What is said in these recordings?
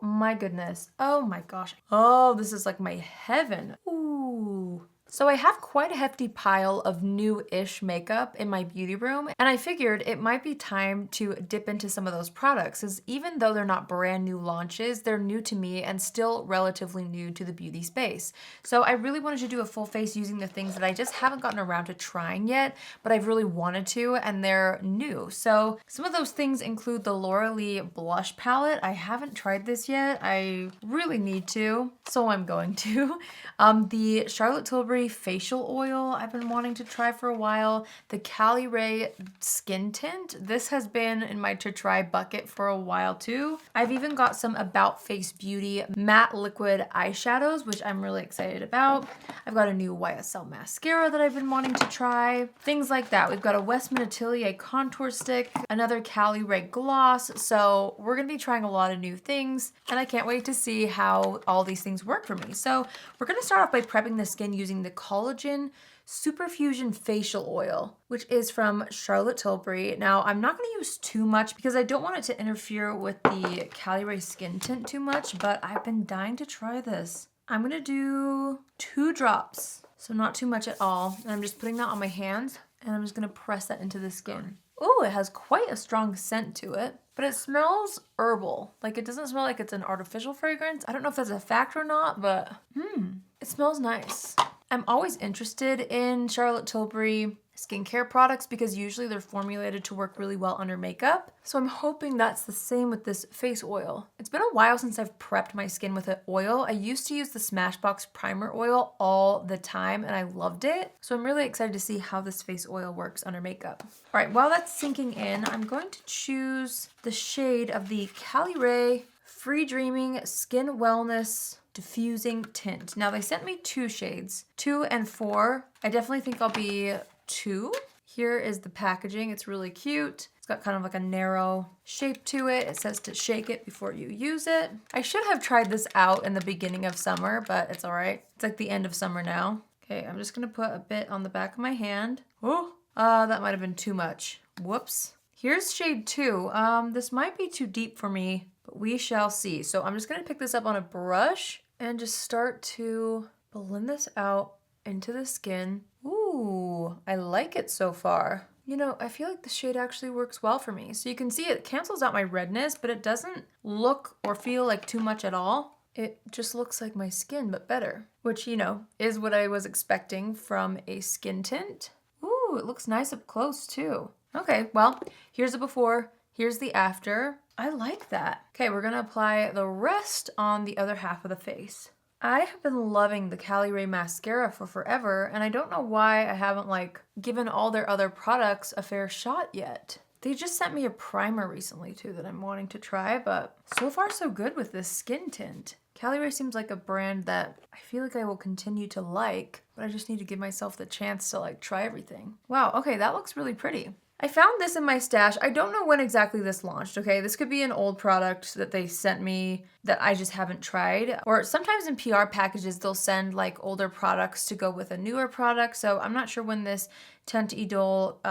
my goodness. Oh my gosh. Oh, this is like my heaven. Ooh. So I have quite a hefty pile of new-ish makeup in my beauty room, and I figured it might be time to dip into some of those products, as even though they're not brand new launches, they're new to me and still relatively new to the beauty space. So I really wanted to do a full face using the things that I just haven't gotten around to trying yet, but I've really wanted to, and they're new. So some of those things include the Laura Lee blush palette. I haven't tried this yet. I really need to, so I'm going to. The Charlotte Tilbury facial oil I've been wanting to try for a while. The Cali Ray skin tint. This has been in my to try bucket for a while too. I've even got some About Face Beauty matte liquid eyeshadows, which I'm really excited about. I've got a new YSL mascara that I've been wanting to try. Things like that. We've got a West Minatelier contour stick, another Cali Ray gloss. So we're gonna be trying a lot of new things, and I can't wait to see how all these things work for me. So we're gonna start off by prepping the skin using the Collagen Superfusion Facial Oil, which is from Charlotte Tilbury. Now, I'm not going to use too much because I don't want it to interfere with the Cali Ray skin tint too much, but I've been dying to try this. I'm going to do 2 drops, so not too much at all. And I'm just putting that on my hands, and I'm just going to press that into the skin. Oh, it has quite a strong scent to it, but it smells herbal. Like, it doesn't smell like it's an artificial fragrance. I don't know if that's a fact or not, but it smells nice. I'm always interested in Charlotte Tilbury skincare products because usually they're formulated to work really well under makeup. So I'm hoping that's the same with this face oil. It's been a while since I've prepped my skin with an oil. I used to use the Smashbox primer oil all the time and I loved it. So I'm really excited to see how this face oil works under makeup. All right, while that's sinking in, I'm going to choose the shade of the Cali Ray Free Dreaming Skin Wellness Diffusing Tint. Now they sent me 2 shades, 2 and 4. I definitely think I'll be 2. Here is the packaging. It's really cute. It's got kind of like a narrow shape to it. It says to shake it before you use it. I should have tried this out in the beginning of summer, but it's all right. It's like the end of summer now. Okay, I'm just gonna put a bit on the back of my hand. Oh, that might have been too much. Whoops. Here's shade 2. This might be too deep for me, but we shall see. So I'm just gonna pick this up on a brush and just start to blend this out into the skin. Ooh, I like it so far. You know, I feel like the shade actually works well for me. So you can see it cancels out my redness, but it doesn't look or feel like too much at all. It just looks like my skin, but better, which, you know, is what I was expecting from a skin tint. Ooh, it looks nice up close too. Okay, well, here's the before, here's the after. I like that. Okay, we're gonna apply the rest on the other half of the face. I have been loving the Cali Ray Mascara for forever, and I don't know why I haven't given all their other products a fair shot yet. They just sent me a primer recently too that I'm wanting to try, but so far so good with this skin tint. Cali Ray seems like a brand that I feel like I will continue to like, but I just need to give myself the chance to try everything. Wow, okay, that looks really pretty. I found this in my stash. I don't know when exactly this launched, okay? This could be an old product that they sent me that I just haven't tried. Or sometimes in PR packages, they'll send older products to go with a newer product. So I'm not sure when this Teint Idole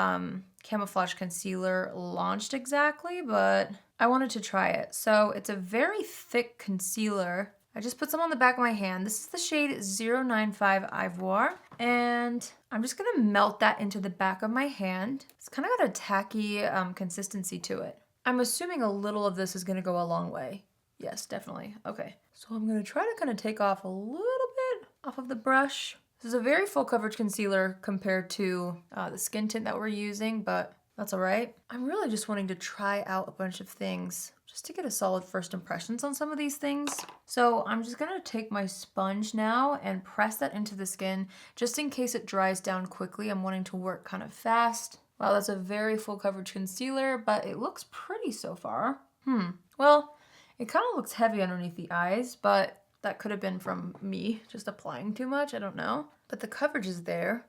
Camouflage Concealer launched exactly, but I wanted to try it. So it's a very thick concealer. I just put some on the back of my hand. This is the shade 095 Ivoire. And I'm just gonna melt that into the back of my hand. It's kind of got a tacky consistency to it. I'm assuming a little of this is gonna go a long way. Yes, definitely. Okay, so I'm gonna try to kind of take off a little bit off of the brush. This is a very full coverage concealer compared to the skin tint that we're using, but that's all right. I'm really just wanting to try out a bunch of things just to get a solid first impressions on some of these things. So I'm just gonna take my sponge now and press that into the skin just in case it dries down quickly. I'm wanting to work kind of fast. Wow, that's a very full coverage concealer, but it looks pretty so far. Well, it kind of looks heavy underneath the eyes, but that could have been from me just applying too much, I don't know. But the coverage is there.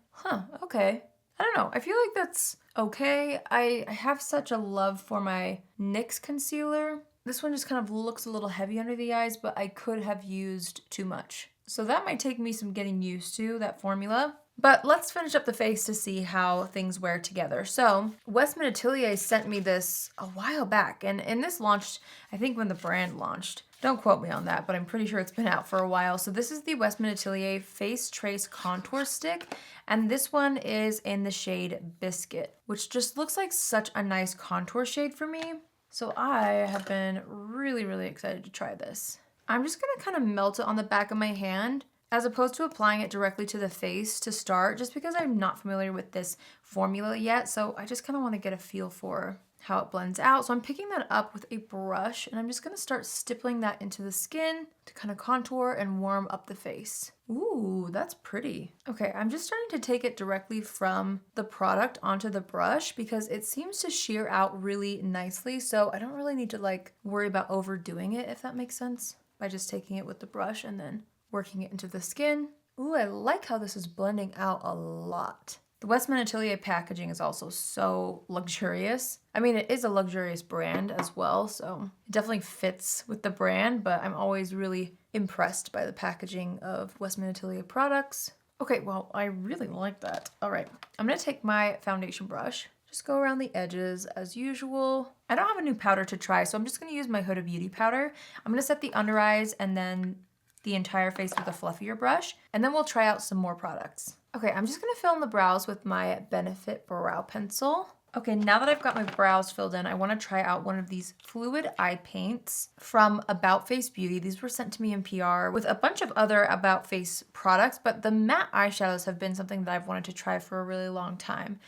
Okay. I don't know, I feel like that's okay. I have such a love for my NYX concealer. This one just kind of looks a little heavy under the eyes, but I could have used too much. So that might take me some getting used to, that formula. But let's finish up the face to see how things wear together. So Minatelier sent me this a while back, and this launched, I think, when the brand launched. Don't quote me on that, but I'm pretty sure it's been out for a while. So this is the Minatelier Face Trace Contour Stick, and this one is in the shade Biscuit, which just looks like such a nice contour shade for me. So I have been really, really excited to try this. I'm just gonna kind of melt it on the back of my hand, as opposed to applying it directly to the face to start, just because I'm not familiar with this formula yet. So I just kind of want to get a feel for how it blends out. So I'm picking that up with a brush, and I'm just going to start stippling that into the skin to kind of contour and warm up the face. Ooh, that's pretty. Okay, I'm just starting to take it directly from the product onto the brush because it seems to sheer out really nicely. So I don't really need to like worry about overdoing it, if that makes sense, by just taking it with the brush and then working it into the skin. Ooh, I like how this is blending out a lot. The Minatelier packaging is also so luxurious. I mean, it is a luxurious brand as well, so it definitely fits with the brand, but I'm always really impressed by the packaging of Minatelier products. Okay, well, I really like that. All right, I'm gonna take my foundation brush, just go around the edges as usual. I don't have a new powder to try, so I'm just gonna use my Huda Beauty powder. I'm gonna set the under eyes and then the entire face with a fluffier brush, and then we'll try out some more products. Okay, I'm just gonna fill in the brows with my Benefit Brow Pencil. Okay, now that I've got my brows filled in, I wanna try out one of these fluid eye paints from About Face Beauty. These were sent to me in PR with a bunch of other About Face products, but the matte eyeshadows have been something that I've wanted to try for a really long time.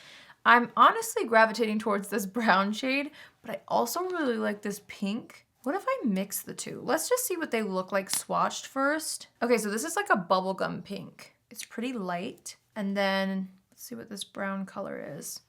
I'm honestly gravitating towards this brown shade, but I also really like this pink. What if I mix the two? Let's just see what they look like swatched first. Okay, so this is like a bubblegum pink. It's pretty light. And then let's see what this brown color is.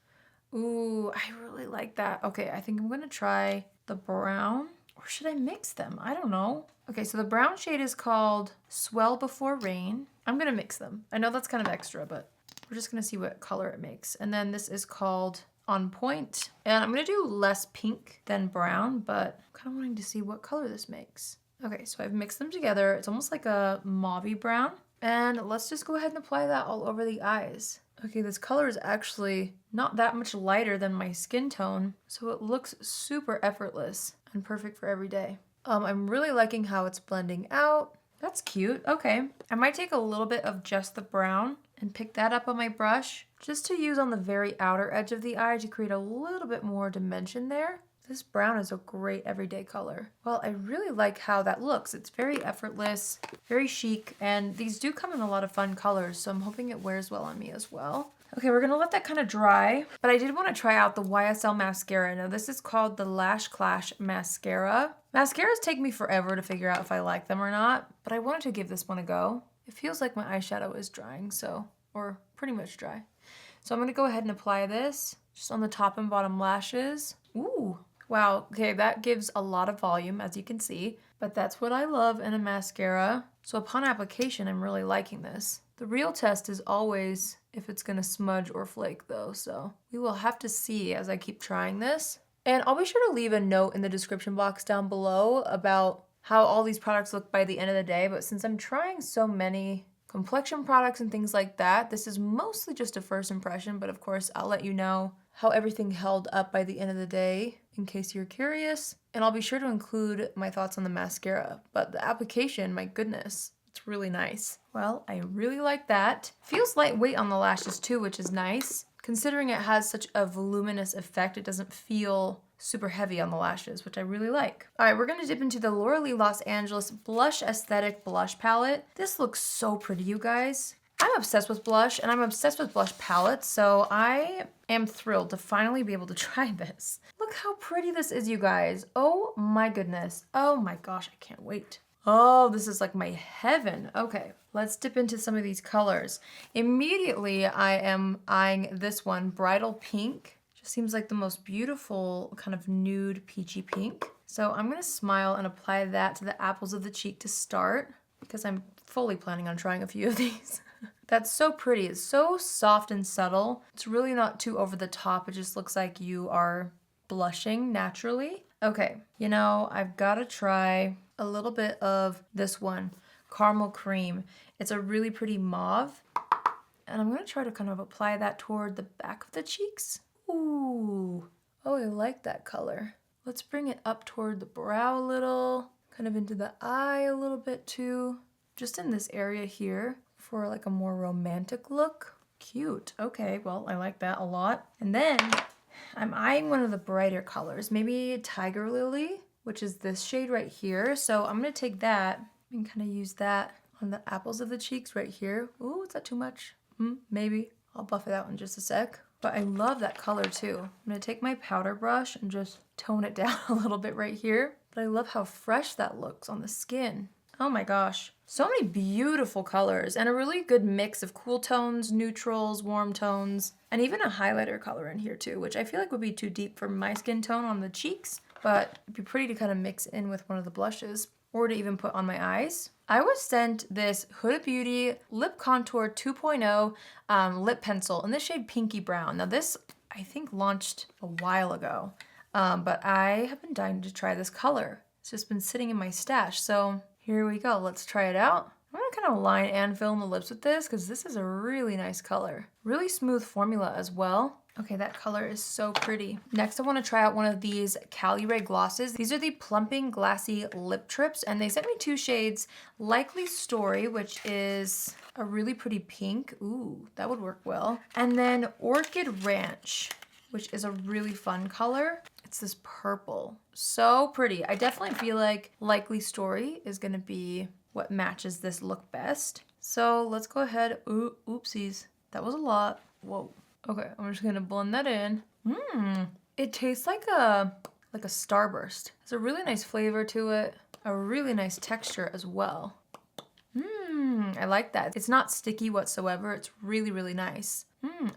Ooh, I really like that. Okay, I think I'm gonna try the brown, or should I mix them? I don't know. Okay, so the brown shade is called Swell Before Rain. I'm gonna mix them. I know that's kind of extra, but we're just gonna see what color it makes. And then this is called On Point. And I'm gonna do less pink than brown, but I'm kind of wanting to see what color this makes. Okay, so I've mixed them together. It's almost like a mauve-y brown. And let's just go ahead and apply that all over the eyes. Okay, this color is actually not that much lighter than my skin tone, so it looks super effortless and perfect for every day. I'm really liking how it's blending out. That's cute. Okay, I might take a little bit of just the brown and pick that up on my brush just to use on the very outer edge of the eye to create a little bit more dimension there. This brown is a great everyday color. Well, I really like how that looks. It's very effortless, very chic, and these do come in a lot of fun colors, so I'm hoping it wears well on me as well. Okay, we're gonna let that kind of dry, but I did want to try out the YSL mascara. Now this is called the Lash Clash Mascara. Mascaras take me forever to figure out if I like them or not, but I wanted to give this one a go. It feels like my eyeshadow is drying, or pretty much dry. So I'm gonna go ahead and apply this just on the top and bottom lashes. Ooh. Wow, okay, that gives a lot of volume, as you can see, but that's what I love in a mascara. So upon application, I'm really liking this. The real test is always if it's gonna smudge or flake though, so we will have to see as I keep trying this. And I'll be sure to leave a note in the description box down below about how all these products look by the end of the day, but since I'm trying so many complexion products and things like that, this is mostly just a first impression, but of course I'll let you know how everything held up by the end of the day in case you're curious. And I'll be sure to include my thoughts on the mascara, but the application, my goodness, it's really nice. Well, I really like that. Feels lightweight on the lashes too, which is nice. Considering it has such a voluminous effect, it doesn't feel super heavy on the lashes, which I really like. All right, we're gonna dip into the Laura Lee Los Angeles Blush Aesthetic Blush Palette. This looks so pretty, you guys. I'm obsessed with blush, and I'm obsessed with blush palettes, so I am thrilled to finally be able to try this. Look how pretty this is, you guys. Oh my goodness. Oh my gosh, I can't wait. Oh, this is like my heaven. Okay, let's dip into some of these colors. Immediately, I am eyeing this one, Bridal Pink. Just seems like the most beautiful kind of nude peachy pink. So I'm gonna smile and apply that to the apples of the cheek to start, because I'm fully planning on trying a few of these. That's so pretty. It's so soft and subtle. It's really not too over the top. It just looks like you are blushing naturally. Okay, you know, I've got to try a little bit of this one, Caramel Cream. It's a really pretty mauve, And I'm gonna try to kind of apply that toward the back of the cheeks. Ooh, oh, I like that color. Let's bring it up toward the brow a little, kind of into the eye a little bit too. Just in this area here for like a more romantic look. Cute, okay, well, I like that a lot. And then I'm eyeing one of the brighter colors, maybe Tiger Lily, which is this shade right here. So I'm gonna take that and kind of use that on the apples of the cheeks right here. Ooh, is that too much? Maybe. I'll buff it out in just a sec. But I love that color too. I'm gonna take my powder brush and just tone it down a little bit right here. But I love how fresh that looks on the skin. Oh my gosh. So many beautiful colors and a really good mix of cool tones, neutrals, warm tones, and even a highlighter color in here too, which I feel like would be too deep for my skin tone on the cheeks, but it'd be pretty to kind of mix in with one of the blushes or to even put on my eyes. I was sent this Huda Beauty Lip Contour 2.0 lip pencil in the shade Pinky Brown. Now this, I think, launched a while ago, but I have been dying to try this color. It's just been sitting in my stash, so here we go. Let's try it out. I'm gonna kind of line and fill in the lips with this because this is a really nice color. Really smooth formula as well. Okay, that color is so pretty. Next, I want to try out one of these Cali Ray glosses. These are the Plumping Glassy Lip Trips, and they sent me two shades. Likely Story, which is a really pretty pink. Ooh, that would work well. And then Orchid Ranch, which is a really fun color. It's this purple. So pretty. I definitely feel like Likely Story is gonna be what matches this look best. So let's go ahead. Ooh, oopsies. That was a lot. Whoa. Okay, I'm just gonna blend that in. It tastes like a Starburst. It's a really nice flavor to it. A really nice texture as well. I like that. It's not sticky whatsoever. It's really, really nice.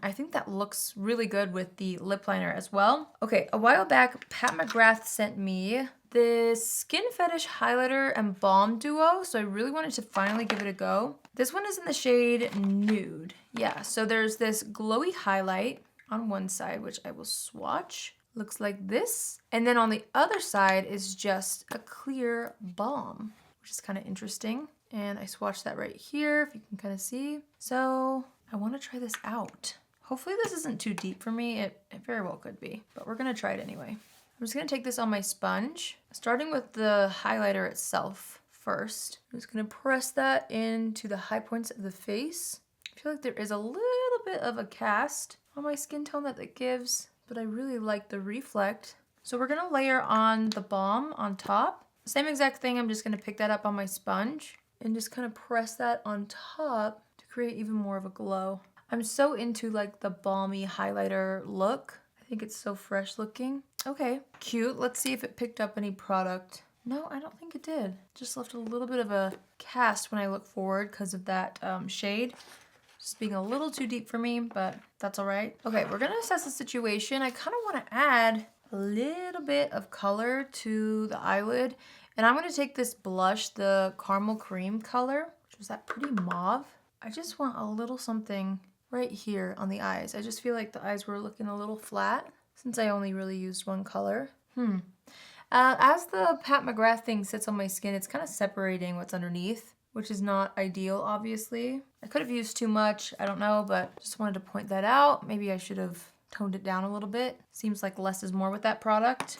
I think that looks really good with the lip liner as well. Okay, a while back, Pat McGrath sent me this Skin Fetish highlighter and balm duo, so I really wanted to finally give it a go. This one is in the shade Nude. Yeah, so there's this glowy highlight on one side, which I will swatch. Looks like this. And then on the other side is just a clear balm, which is kind of interesting. And I swatched that right here, if you can kind of see. So I want to try this out. Hopefully this isn't too deep for me. It very well could be, but we're gonna try it anyway. I'm just gonna take this on my sponge, starting with the highlighter itself first. I'm just gonna press that into the high points of the face. I feel like there is a little bit of a cast on my skin tone that it gives, but I really like the reflect. So we're gonna layer on the balm on top. Same exact thing, I'm just gonna pick that up on my sponge and just kind of press that on top to create even more of a glow. I'm so into like the balmy highlighter look. I think it's so fresh looking. Okay, cute. Let's see if it picked up any product. No, I don't think it did. Just left a little bit of a cast when I look forward because of that shade. Just being a little too deep for me, but that's all right. Okay, we're gonna assess the situation. I kind of want to add a little bit of color to the eyelid. And I'm gonna take this blush, the Caramel Cream color, which was that pretty mauve. I just want a little something right here on the eyes. I just feel like the eyes were looking a little flat since I only really used one color. As the Pat McGrath thing sits on my skin, it's kind of separating what's underneath, which is not ideal, obviously. I could have used too much, I don't know, but just wanted to point that out. Maybe I should have toned it down a little bit. Seems like less is more with that product.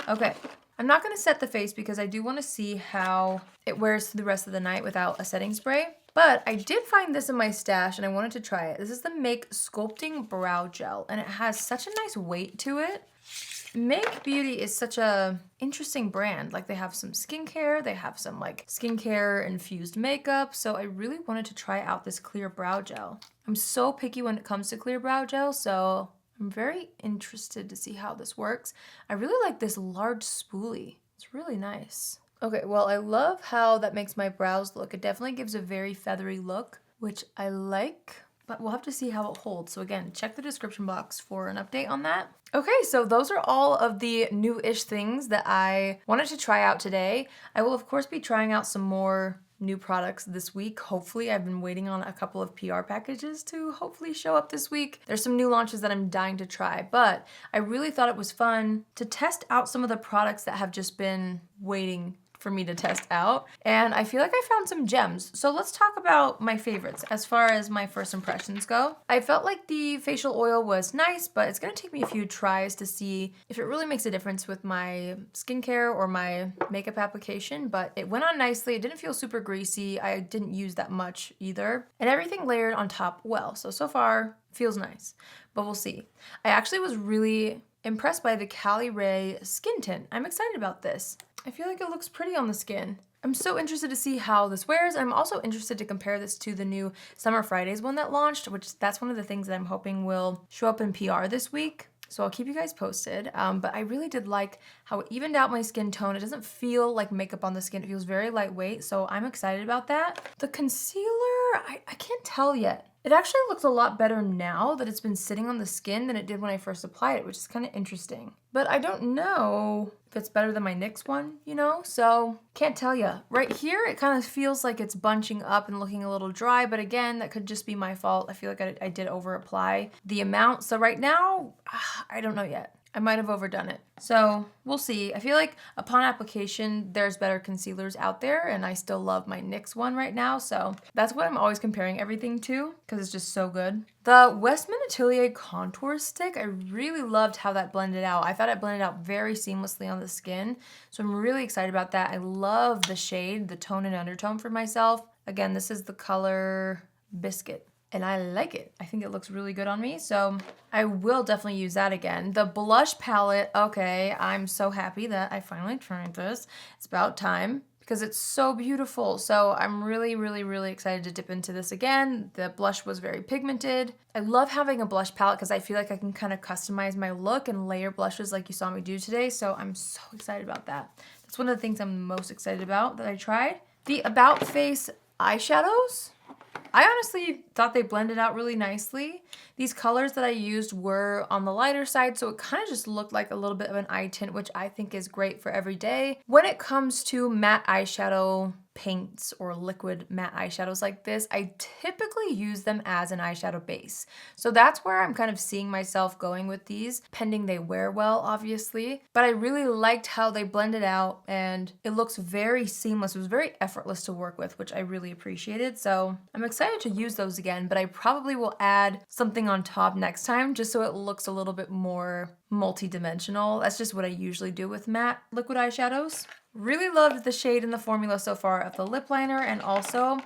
Okay. I'm not gonna set the face because I do wanna see how it wears through the rest of the night without a setting spray. But I did find this in my stash and I wanted to try it. This is the Make Sculpting Brow Gel and it has such a nice weight to it. Make Beauty is such a interesting brand. Like they have some skincare, they have some like skincare infused makeup. So I really wanted to try out this clear brow gel. I'm so picky when it comes to clear brow gel, so I'm very interested to see how this works. I really like this large spoolie. It's really nice. Okay, well, I love how that makes my brows look. It definitely gives a very feathery look, which I like, but we'll have to see how it holds. So again, check the description box for an update on that. Okay, so those are all of the new-ish things that I wanted to try out today. I will, of course, be trying out some more new products this week. Hopefully, I've been waiting on a couple of PR packages to hopefully show up this week. There's some new launches that I'm dying to try, but I really thought it was fun to test out some of the products that have just been waiting for me to test out. And I feel like I found some gems. So let's talk about my favorites as far as my first impressions go. I felt like the facial oil was nice, but it's gonna take me a few tries to see if it really makes a difference with my skincare or my makeup application, but it went on nicely. It didn't feel super greasy. I didn't use that much either. And everything layered on top well. So far, feels nice, but we'll see. I actually was really impressed by the Cali Ray skin tint. I'm excited about this. I feel like it looks pretty on the skin. I'm so interested to see how this wears. I'm also interested to compare this to the new Summer Fridays one that launched, which that's one of the things that I'm hoping will show up in PR this week. So I'll keep you guys posted. But I really did like how it evened out my skin tone. It doesn't feel like makeup on the skin. It feels very lightweight, so I'm excited about that. The concealer, I can't tell yet. It actually looks a lot better now that it's been sitting on the skin than it did when I first applied it, which is kind of interesting. But I don't know if it's better than my NYX one, you know? So can't tell ya. Right here, it kind of feels like it's bunching up and looking a little dry, but again, that could just be my fault. I feel like I did over apply the amount. So right now, I don't know yet. I might have overdone it. So we'll see. I feel like upon application, there's better concealers out there, and I still love my NYX one right now. So that's what I'm always comparing everything to because it's just so good. The West Minatelier contour stick, I really loved how that blended out. I thought it blended out very seamlessly on the skin. So I'm really excited about that. I love the shade, the tone and undertone for myself. Again, this is the color Biscuit. And I like it. I think it looks really good on me, so I will definitely use that again. The blush palette, okay, I'm so happy that I finally tried this. It's about time because it's so beautiful. So I'm really, really, really excited to dip into this again. The blush was very pigmented. I love having a blush palette because I feel like I can kind of customize my look and layer blushes like you saw me do today, so I'm so excited about that. That's one of the things I'm most excited about that I tried. The About Face eyeshadows, I honestly thought they blended out really nicely. These colors that I used were on the lighter side, so it kind of just looked like a little bit of an eye tint, which I think is great for every day. When it comes to matte eyeshadow paints or liquid matte eyeshadows like this, I typically use them as an eyeshadow base. So that's where I'm kind of seeing myself going with these, pending they wear well, obviously. But I really liked how they blended out and it looks very seamless. It was very effortless to work with, which I really appreciated. So I'm excited to use those again, but I probably will add something on top next time just so it looks a little bit more multi-dimensional. That's just what I usually do with matte liquid eyeshadows. Really loved the shade and the formula so far of the lip liner, and also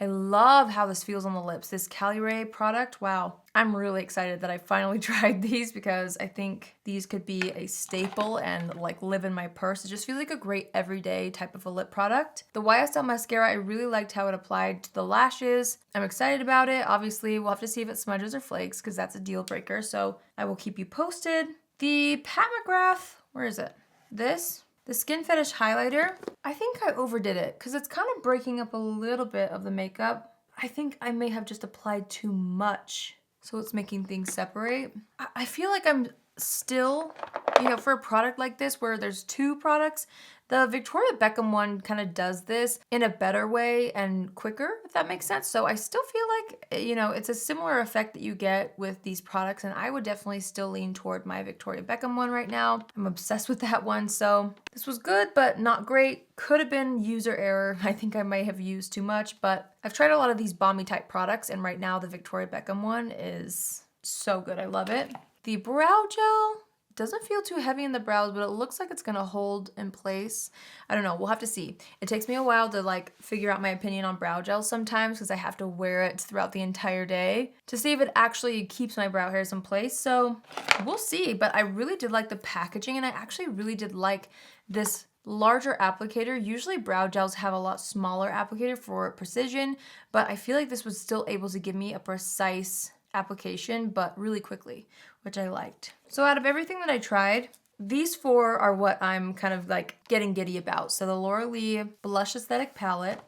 I love how this feels on the lips. This Cali Ray product, wow. I'm really excited that I finally tried these because I think these could be a staple and like live in my purse. It just feels like a great everyday type of a lip product. The YSL mascara, I really liked how it applied to the lashes. I'm excited about it. Obviously, we'll have to see if it smudges or flakes because that's a deal breaker. So I will keep you posted. The Pat McGrath, where is it? The Skin Fetish highlighter, I think I overdid it because it's kind of breaking up a little bit of the makeup. I think I may have just applied too much, so it's making things separate. I feel like I'm still, you know, for a product like this where there's two products, the Victoria Beckham one kind of does this in a better way and quicker, if that makes sense. So I still feel like, you know, it's a similar effect that you get with these products, and I would definitely still lean toward my Victoria Beckham one right now. I'm obsessed with that one, so this was good, but not great. Could have been user error. I think I might have used too much, but I've tried a lot of these balmy type products, and right now the Victoria Beckham one is so good. I love it. The brow gel doesn't feel too heavy in the brows, but it looks like it's gonna hold in place. I don't know, we'll have to see. It takes me a while to like figure out my opinion on brow gel sometimes because I have to wear it throughout the entire day to see if it actually keeps my brow hairs in place. So we'll see, but I really did like the packaging, and I actually really did like this larger applicator. Usually brow gels have a lot smaller applicator for precision, but I feel like this was still able to give me a precise application, but really quickly, which I liked. So out of everything that I tried, these four are what I'm kind of like getting giddy about. So the Laura Lee Blush Aesthetic Palette,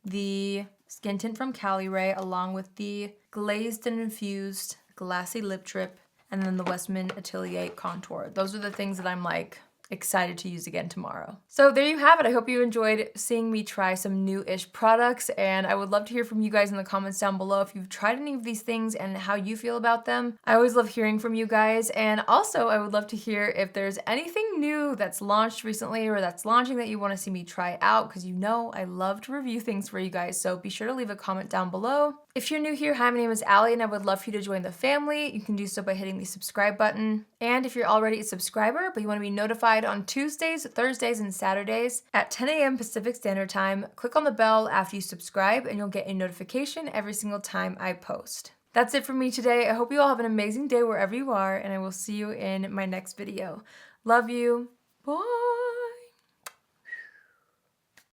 the Skin Tint from Cali Ray, along with the Glazed and Infused Glassy Lip Trip, and then the West Minatelier Contour. Those are the things that I'm like excited to use again tomorrow. So there you have it. I hope you enjoyed seeing me try some new-ish products, and I would love to hear from you guys in the comments down below if you've tried any of these things and how you feel about them. I always love hearing from you guys, and also I would love to hear if there's anything new that's launched recently or that's launching that you want to see me try out, because you know I love to review things for you guys, so be sure to leave a comment down below. If you're new here, hi, my name is Allie, and I would love for you to join the family. You can do so by hitting the subscribe button. And if you're already a subscriber, but you want to be notified on Tuesdays, Thursdays, and Saturdays at 10 a.m. Pacific Standard Time, click on the bell after you subscribe, and you'll get a notification every single time I post. That's it for me today. I hope you all have an amazing day wherever you are, and I will see you in my next video. Love you. Bye.